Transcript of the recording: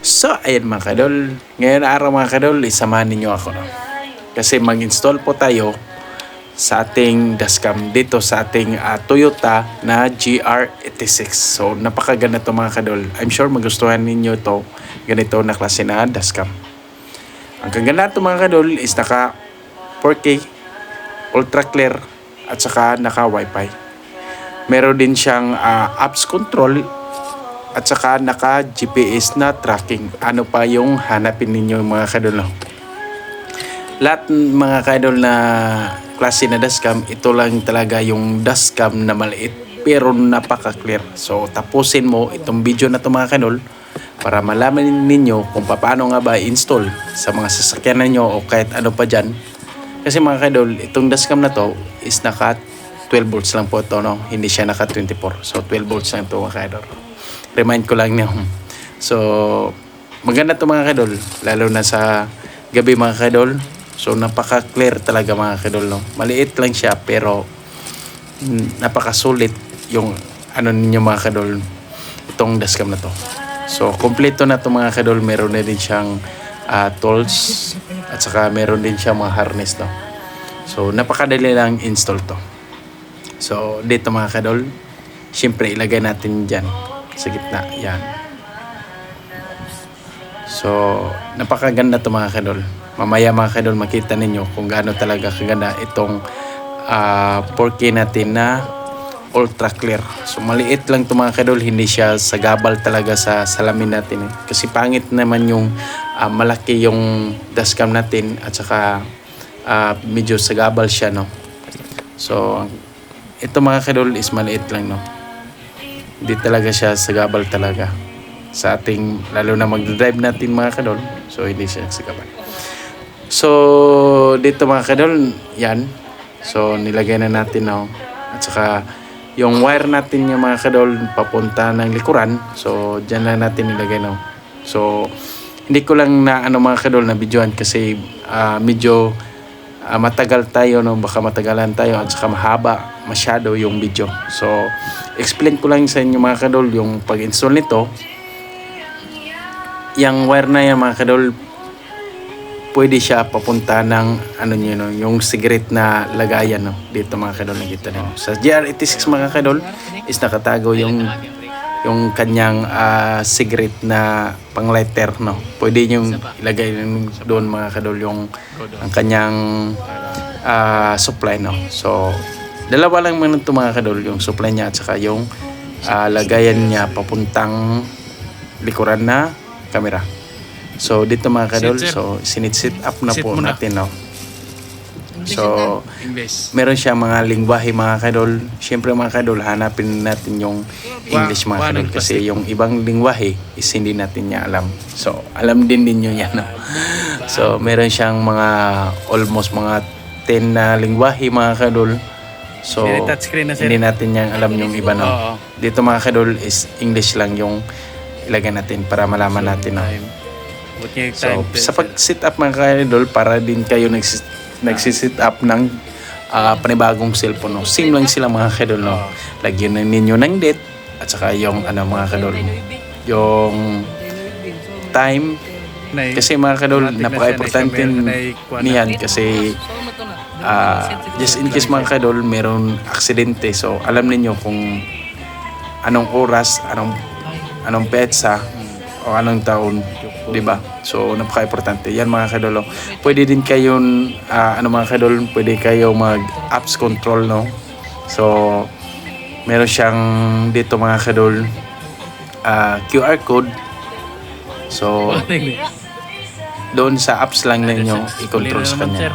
So, ayan mga kadol. Ngayon araw mga kadol, isamahan ninyo ako. No? Kasi mag-install po tayo sa ating dashcam dito sa ating Toyota na GR86. So, napakaganda to mga kadol. I'm sure magustuhan ninyo to ganito na klase na dashcam. Ang kaganda to mga kadol is naka 4K, ultra clear, at saka naka Wi-Fi. Meron din siyang apps control at saka naka GPS na tracking. Ano pa yung hanapin ninyo mga kadol, no? Lahat mga kadol na klase na dashcam, ito lang talaga yung dashcam na maliit pero napaka-clear. So tapusin mo itong video na to mga kadol para malaman ninyo kung paano nga ba install sa mga sasakyan ninyo o kahit ano pa dyan. Kasi mga kadol, itong dashcam na to is naka 12 volts lang po ito, no? Hindi siya naka 24. So 12 volts lang ito mga kadol. Remind ko lang niyo. So, maganda to mga kadol. Lalo na sa gabi mga kadol. So, napaka-clear talaga mga kadol. No? Maliit lang siya pero napaka-sulit yung ano ninyo mga kadol. Itong dashcam na to. So, kompleto na to mga kadol. Meron na din siyang tools. At saka meron din siyang mga harness. No? So, napakadali lang install to. So, dito mga kadol. Siyempre, ilagay natin dyan sa gitna, yan. So, napakaganda to mga kadol. Mamaya mga kadol, makita ninyo kung gaano talaga kaganda itong 4K natin na ultra clear. So, maliit lang to mga kadol, hindi siya sagabal talaga sa salamin natin. Kasi pangit naman yung malaki yung dashcam natin at saka medyo sagabal siya, no? So, ito mga kadol is maliit lang, no? Hindi talaga siya sagabal talaga sa ating, lalo na mag-drive natin mga kadol. So hindi siya sagabal. So dito mga kadol, yan. So nilagay na natin, no? At saka yung wire natin yung mga kadol papunta ng likuran. So dyan na natin nilagay, no? So hindi ko lang na mga kadol na videoan kasi medyo matagal tayo, no? Baka matagalan tayo at saka mahaba masyado yung video. So explain ko lang sa inyo mga kadol yung pag-install nito. Yung wire na yan mga kadol, pwede siya papunta ng no, yung cigarette na lagayan, no? Dito mga kadol, nakita niyo. Sa GR86 mga kadol is nakatago yung kanyang cigarette na pang lighter, no? Pwede yung ilagay doon mga kadol yung ang kanyang supply, no? So dalawa lang man ito mga kadol, yung supply niya at saka yung lagayan niya papuntang likuran na camera. So dito mga kadol, so sinit-sit up na po natin, no? So meron siya mga lingwahe mga kadol. Siyempre mga kadol, hanapin natin yung English mga kadol kasi yung ibang lingwahe is hindi natin niya alam. So alam din ninyo yan, no? So meron siyang mga almost mga 10 na lingwahe mga kadol. So hindi natin yang alam yung iba, no? Dito mga kadol is English lang yung ilagay natin para malaman natin, no? So sa pag-sit up mga kadol, para din kayo nagsi-sit up ng panibagong cellphone, no? Same lang sila mga kadol, no? Lagyan na ninyo ng date at saka yung mga kadol, yung time. Kasi mga kadol, napaka-importante niyan kasi just in case mga kadol meron aksidente, so alam niyo kung anong oras, anong petsa o anong taon, di ba? So napaka-importante yan mga kadol. Pwede din kayo mga kadol, pwede kayo mag apps control, no? So meron siyang dito mga kadol QR code. So doon sa apps lang ninyo i-control sa kanya.